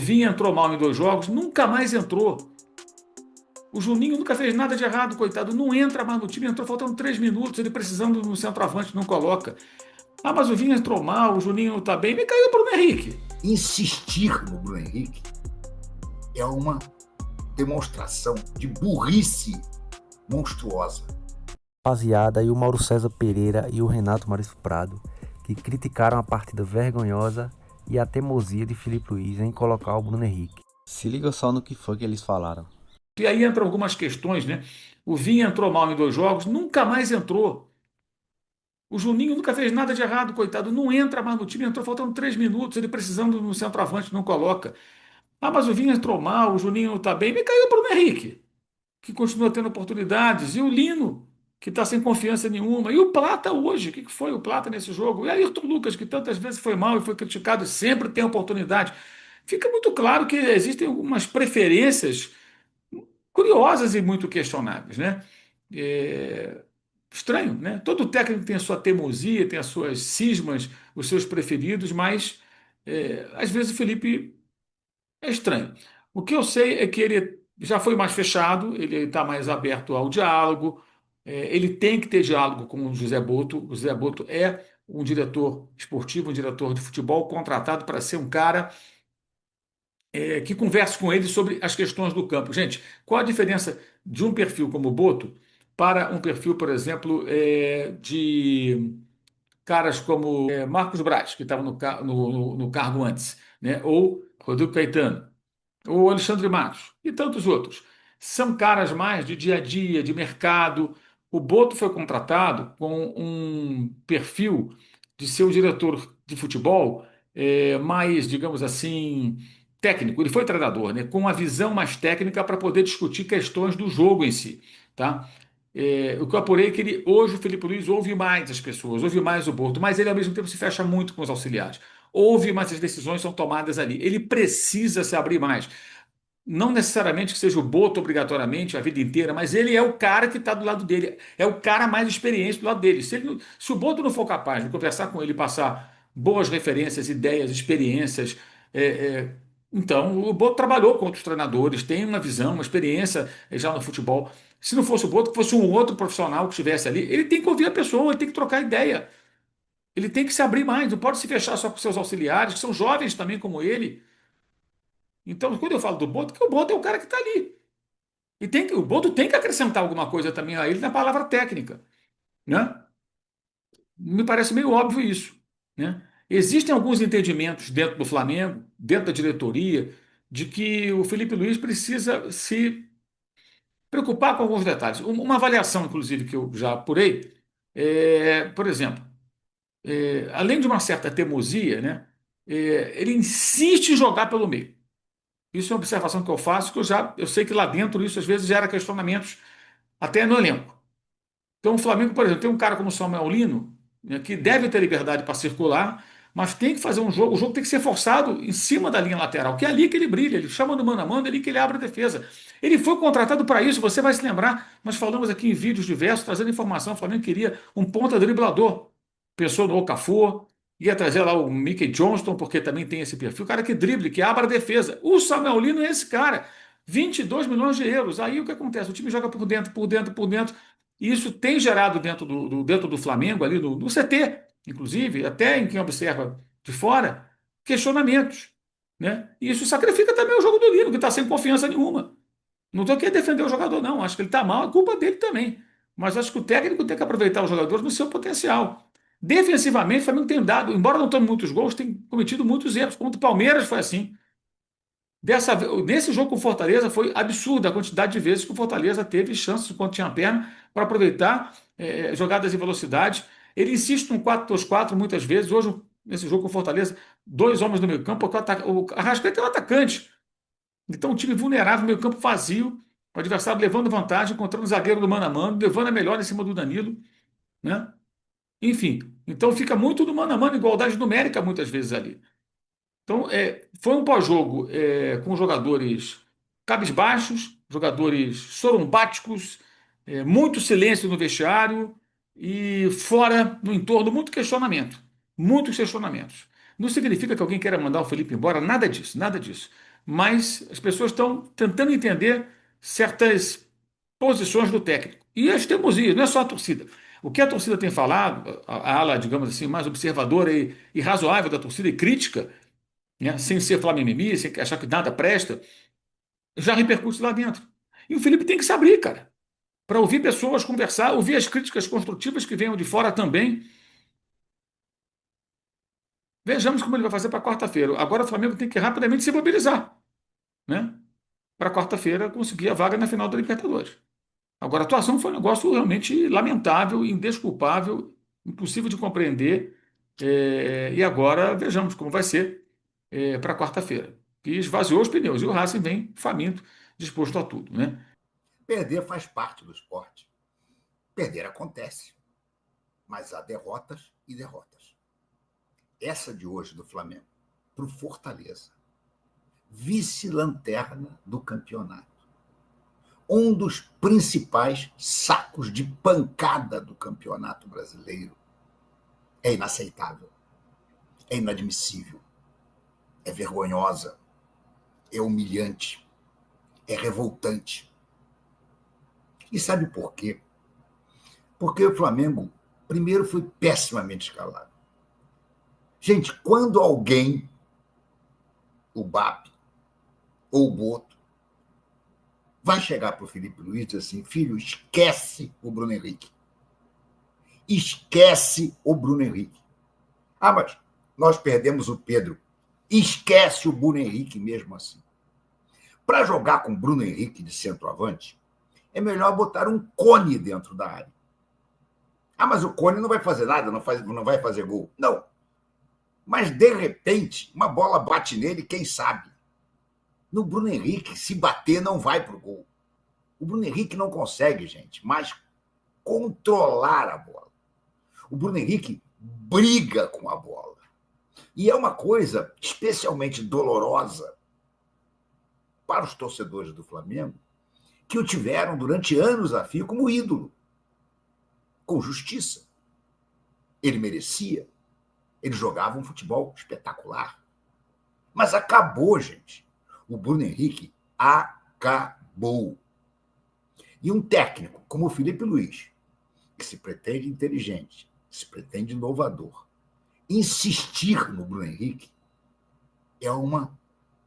Vinha entrou mal em 2 jogos, nunca mais entrou. O Juninho nunca fez nada de errado, coitado. Não entra mais no time, entrou faltando 3 minutos, ele precisando no centroavante, não coloca. Ah, mas o Vinha entrou mal, o Juninho tá bem, me caiu o Bruno Henrique. Insistir no Bruno Henrique é uma demonstração de burrice monstruosa. Rapaziada, e o Mauro César Pereira e o Renato Maurício Prado, que criticaram a partida vergonhosa e a teimosia de Filipe Luiz em colocar o Bruno Henrique. Se liga só no que foi que eles falaram. E aí entram algumas questões, né? O Vinha entrou mal em 2 jogos, nunca mais entrou. O Juninho nunca fez nada de errado, coitado. Não entra mais no time, entrou faltando 3 minutos, ele precisando no centroavante, não coloca. Ah, mas o Vinha entrou mal, o Juninho tá bem, me caiu o Bruno Henrique, que continua tendo oportunidades. E o Lino, que está sem confiança nenhuma. E o Plata hoje, o que foi o Plata nesse jogo? E Ayrton Lucas, que tantas vezes foi mal e foi criticado, e sempre tem oportunidade. Fica muito claro que existem algumas preferências curiosas e muito questionáveis, né? É, estranho, né? Todo técnico tem a sua teimosia, tem as suas cismas, os seus preferidos, mas às vezes o Felipe é estranho. O que eu sei é que ele já foi mais fechado, ele está mais aberto ao diálogo, ele tem que ter diálogo com o José Boto. O José Boto é um diretor esportivo, um diretor de futebol contratado para ser um cara que converse com ele sobre as questões do campo. Gente, qual a diferença de um perfil como o Boto para um perfil, por exemplo, de caras como Marcos Braz, que estava no cargo antes, né? Ou Rodrigo Caetano, ou Alexandre Matos e tantos outros. São caras mais de dia a dia, de mercado. O Boto foi contratado com um perfil de ser um diretor de futebol mais, digamos assim, técnico. Ele foi treinador, né? Com uma visão mais técnica para poder discutir questões do jogo em si, tá? O que eu apurei é que hoje o Felipe Luiz ouve mais as pessoas, ouve mais o Boto, mas ele ao mesmo tempo se fecha muito com os auxiliares. Ouve, mas as decisões são tomadas ali. Ele precisa se abrir mais. Não necessariamente que seja o Boto obrigatoriamente a vida inteira, mas ele é o cara que está do lado dele, é o cara mais experiente do lado dele. Se o Boto não for capaz de conversar com ele, passar boas referências, ideias, experiências, é, é, então o Boto trabalhou com outros treinadores, tem uma visão, uma experiência já no futebol. Se não fosse o Boto, que fosse um outro profissional que estivesse ali, ele tem que ouvir a pessoa, ele tem que trocar ideia, ele tem que se abrir mais, não pode se fechar só com seus auxiliares, que são jovens também como ele. Então, quando eu falo do Boto, que o Boto é o cara que está ali. O Boto tem que acrescentar alguma coisa também a ele na palavra técnica, né? Me parece meio óbvio isso, né? Existem alguns entendimentos dentro do Flamengo, dentro da diretoria, de que o Felipe Luiz precisa se preocupar com alguns detalhes. Uma avaliação, inclusive, que eu já apurei, por exemplo, além de uma certa teimosia, né? Ele insiste em jogar pelo meio. Isso é uma observação que eu faço, que eu sei que lá dentro isso às vezes gera questionamentos até no elenco. Então, o Flamengo, por exemplo, tem um cara como o Samuel Lino, né, que deve ter liberdade para circular, mas tem que fazer um jogo. O jogo tem que ser forçado em cima da linha lateral, que é ali que ele brilha. Ele chama do mano a mano, é ali que ele abre a defesa. Ele foi contratado para isso, você vai se lembrar. Nós falamos aqui em vídeos diversos, trazendo informação. O Flamengo queria um ponta driblador. Pensou no Okafor, ia trazer lá o Mickey Johnston, porque também tem esse perfil. O cara que drible, que abra a defesa. O Samuel Lino é esse cara. 22 milhões de euros. Aí o que acontece? O time joga por dentro, por dentro, por dentro. E isso tem gerado dentro do Flamengo, ali no CT, inclusive, até em quem observa de fora, questionamentos. Né? E isso sacrifica também o jogo do Lino, que está sem confiança nenhuma. Não estou aqui defender o jogador, não. Acho que ele está mal, é culpa dele também. Mas acho que o técnico tem que aproveitar os jogadores no seu potencial. Defensivamente, o Flamengo tem dado, embora não tome muitos gols, tem cometido muitos erros. Contra o Palmeiras foi assim. Nesse jogo com o Fortaleza foi absurda a quantidade de vezes que o Fortaleza teve chances quando tinha perna para aproveitar jogadas em velocidade. Ele insiste no 4-2-4 muitas vezes. Hoje, nesse jogo com o Fortaleza, 2 homens no meio campo, porque o Arrascaeta é um atacante. Então, um time vulnerável, meio campo vazio, o adversário levando vantagem, encontrando o zagueiro do mano a mano, levando a melhor em cima do Danilo, né? Enfim, então fica muito do mano a mano, igualdade numérica muitas vezes ali. Então, foi um pós-jogo com jogadores cabisbaixos, jogadores sorumbáticos, muito silêncio no vestiário e fora, no entorno, muito questionamento. Muitos questionamentos. Não significa que alguém queira mandar o Felipe embora, nada disso, nada disso. mas as pessoas estão tentando entender certas posições do técnico. E as teimosias, não é só a torcida. O que a torcida tem falado, a ala, digamos assim, mais observadora e razoável da torcida e crítica, né, sem ser falar mimimi, sem achar que nada presta, já repercute lá dentro. E o Felipe tem que se abrir, cara, para ouvir pessoas conversar, ouvir as críticas construtivas que venham de fora também. Vejamos como ele vai fazer para quarta-feira. Agora o Flamengo tem que rapidamente se mobilizar, né? Para quarta-feira conseguir a vaga na final da Libertadores. Agora, a atuação foi um negócio realmente lamentável, indesculpável, impossível de compreender. E agora vejamos como vai ser para quarta-feira. Que esvaziou os pneus e o Racing vem faminto, disposto a tudo, né? Perder faz parte do esporte. Perder acontece, mas há derrotas e derrotas. Essa de hoje do Flamengo, para o Fortaleza, vice-lanterna do campeonato. Um dos principais sacos de pancada do campeonato brasileiro. É inaceitável, é inadmissível, é vergonhosa, é humilhante, é revoltante. E sabe por quê? Porque o Flamengo, primeiro, foi pessimamente escalado. Gente, quando alguém, o BAP ou o Boto, vai chegar para o Felipe Luiz e dizer assim, filho, esquece o Bruno Henrique. Esquece o Bruno Henrique. Ah, mas nós perdemos o Pedro. Esquece o Bruno Henrique mesmo assim. Para jogar com o Bruno Henrique de centroavante, é melhor botar um Cone dentro da área. Ah, mas o Cone não vai fazer nada, não vai fazer gol. Não. Mas, de repente, uma bola bate nele, quem sabe? No Bruno Henrique, se bater, não vai para o gol. O Bruno Henrique não consegue, gente, mais controlar a bola. O Bruno Henrique briga com a bola. E é uma coisa especialmente dolorosa para os torcedores do Flamengo, que o tiveram durante anos a fio como ídolo, com justiça. Ele merecia, ele jogava um futebol espetacular. Mas acabou, gente. O Bruno Henrique acabou. E um técnico como o Felipe Luiz, que se pretende inteligente, se pretende inovador, insistir no Bruno Henrique é uma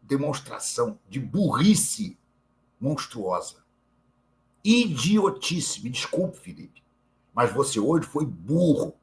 demonstração de burrice monstruosa. Idiotice. Me desculpe, Felipe, mas você hoje foi burro.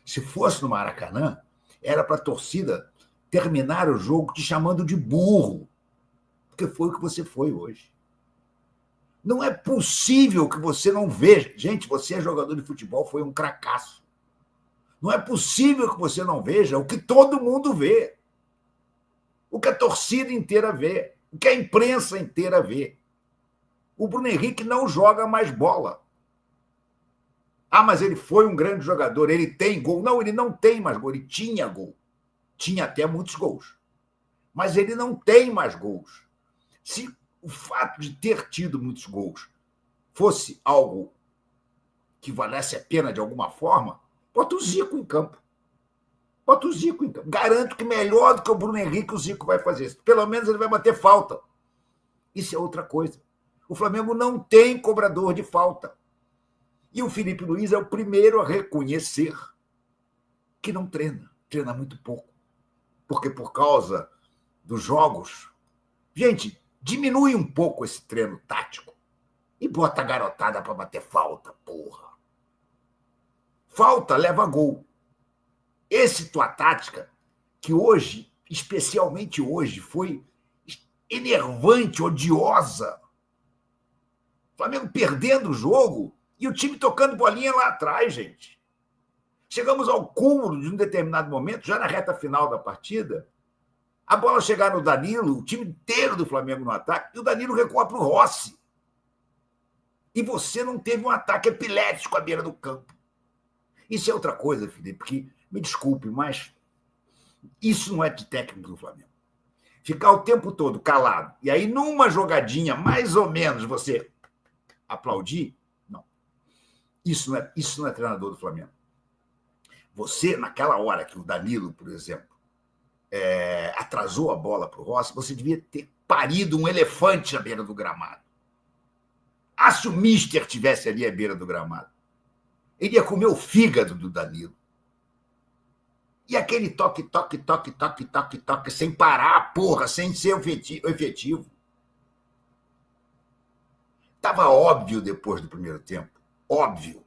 Se fosse no Maracanã, era para a torcida terminar o jogo te chamando de burro, porque foi o que você foi hoje. Não é possível que você não veja. Gente, você é jogador de futebol, foi um cracaço. Não é possível que você não veja o que todo mundo vê, o que a torcida inteira vê, o que a imprensa inteira vê. O Bruno Henrique não joga mais bola. Ah, mas ele foi um grande jogador, ele tem gol. Não, ele não tem mais gol, ele tinha gol. Tinha até muitos gols. Mas ele não tem mais gols. Se o fato de ter tido muitos gols fosse algo que valesse a pena de alguma forma, bota o Zico em campo. Bota o Zico em campo. Garanto que melhor do que o Bruno Henrique, o Zico vai fazer isso. Pelo menos ele vai bater falta. Isso é outra coisa. O Flamengo não tem cobrador de falta. E o Felipe Luiz é o primeiro a reconhecer que não treina. Treina muito pouco. Porque por causa dos jogos... Gente, diminui um pouco esse treino tático e bota a garotada para bater falta, porra. Falta leva gol. Esse tua tática, que hoje, especialmente hoje, foi enervante, odiosa. O Flamengo perdendo o jogo e o time tocando bolinha lá atrás, gente. Chegamos ao cúmulo de um determinado momento, já na reta final da partida, a bola chegar no Danilo, o time inteiro do Flamengo no ataque, e o Danilo recua para o Rossi. E você não teve um ataque epilético à beira do campo. Isso é outra coisa, Felipe, que, me desculpe, mas isso não é de técnico do Flamengo. Ficar o tempo todo calado, e aí numa jogadinha, mais ou menos, você aplaudir, não. Isso não é treinador do Flamengo. Você, naquela hora que o Danilo, por exemplo, atrasou a bola para o Rossi, você devia ter parido um elefante à beira do gramado. Se o Mister tivesse ali à beira do gramado, ele ia comer o fígado do Danilo. E aquele toque, toque, toque, toque, toque, toque, sem parar, porra, sem ser efetivo. Estava óbvio depois do primeiro tempo, óbvio,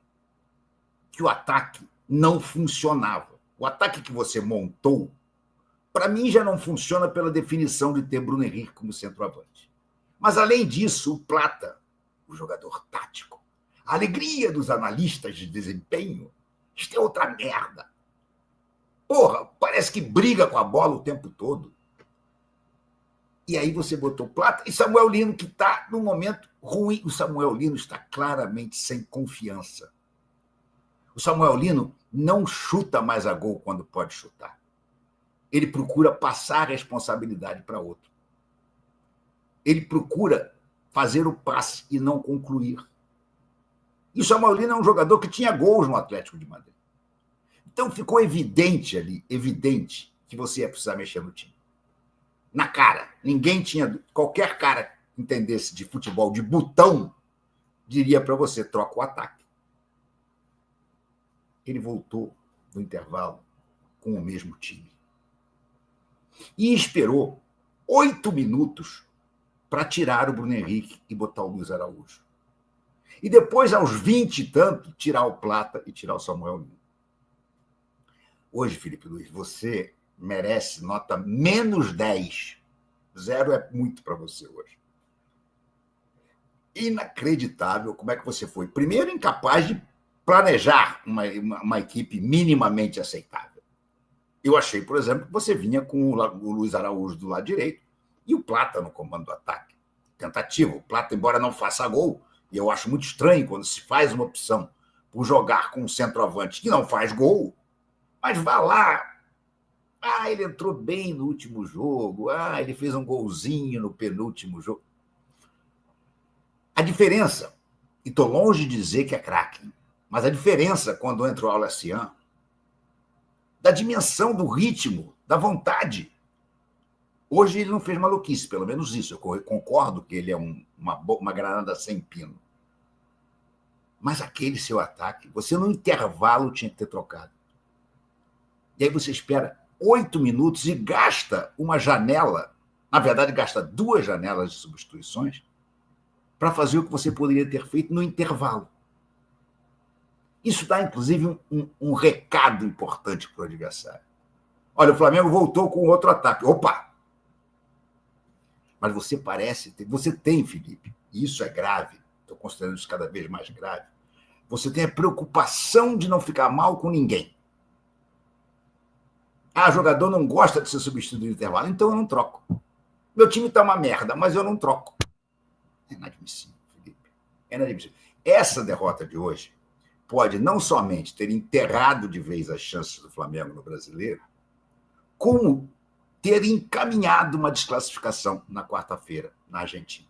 que o ataque não funcionava. O ataque que você montou, para mim, já não funciona pela definição de ter Bruno Henrique como centroavante. Mas, além disso, o Plata, o jogador tático, a alegria dos analistas de desempenho, isso é outra merda. Porra, parece que briga com a bola o tempo todo. E aí você botou Plata e Samuel Lino, que está num momento ruim. O Samuel Lino está claramente sem confiança. O Samuel Lino não chuta mais a gol quando pode chutar. Ele procura passar a responsabilidade para outro. Ele procura fazer o passe e não concluir. E o Samuel Lino é um jogador que tinha gols no Atlético de Madrid. Então ficou evidente ali, evidente, que você ia precisar mexer no time. Na cara. Ninguém tinha... Qualquer cara que entendesse de futebol de botão diria para você, troca o ataque. Ele voltou no intervalo com o mesmo time. E esperou 8 minutos para tirar o Bruno Henrique e botar o Luiz Araújo. E depois, aos 20 e tanto, tirar o Plata e tirar o Samuel Lino. Hoje, Felipe Luiz, você merece nota menos 10. 0 é muito para você hoje. Inacreditável como é que você foi. Primeiro, incapaz de planejar uma equipe minimamente aceitável. Eu achei, por exemplo, que você vinha com o Luiz Araújo do lado direito e o Plata no comando do ataque. Tentativa. O Plata, embora não faça gol, e eu acho muito estranho quando se faz uma opção por jogar com um centroavante que não faz gol, mas vá lá. Ele entrou bem no último jogo. Ele fez um golzinho no penúltimo jogo. A diferença, e estou longe de dizer que é craque, mas a diferença quando entra o Alessian, da dimensão do ritmo, da vontade. Hoje ele não fez maluquice, pelo menos isso. Eu concordo que ele é uma granada sem pino. Mas aquele seu ataque, você no intervalo tinha que ter trocado. E aí você espera 8 minutos e gasta uma janela, na verdade gasta 2 janelas de substituições, para fazer o que você poderia ter feito no intervalo. Isso dá, inclusive, um recado importante para o adversário. Olha, o Flamengo voltou com outro ataque. Opa! Mas você tem, Felipe, e isso é grave, estou considerando isso cada vez mais grave, você tem a preocupação de não ficar mal com ninguém. O jogador não gosta de ser substituído no intervalo, então eu não troco. Meu time está uma merda, mas eu não troco. É inadmissível, Felipe. É inadmissível. Essa derrota de hoje pode não somente ter enterrado de vez as chances do Flamengo no Brasileiro, como ter encaminhado uma desclassificação na quarta-feira, na Argentina.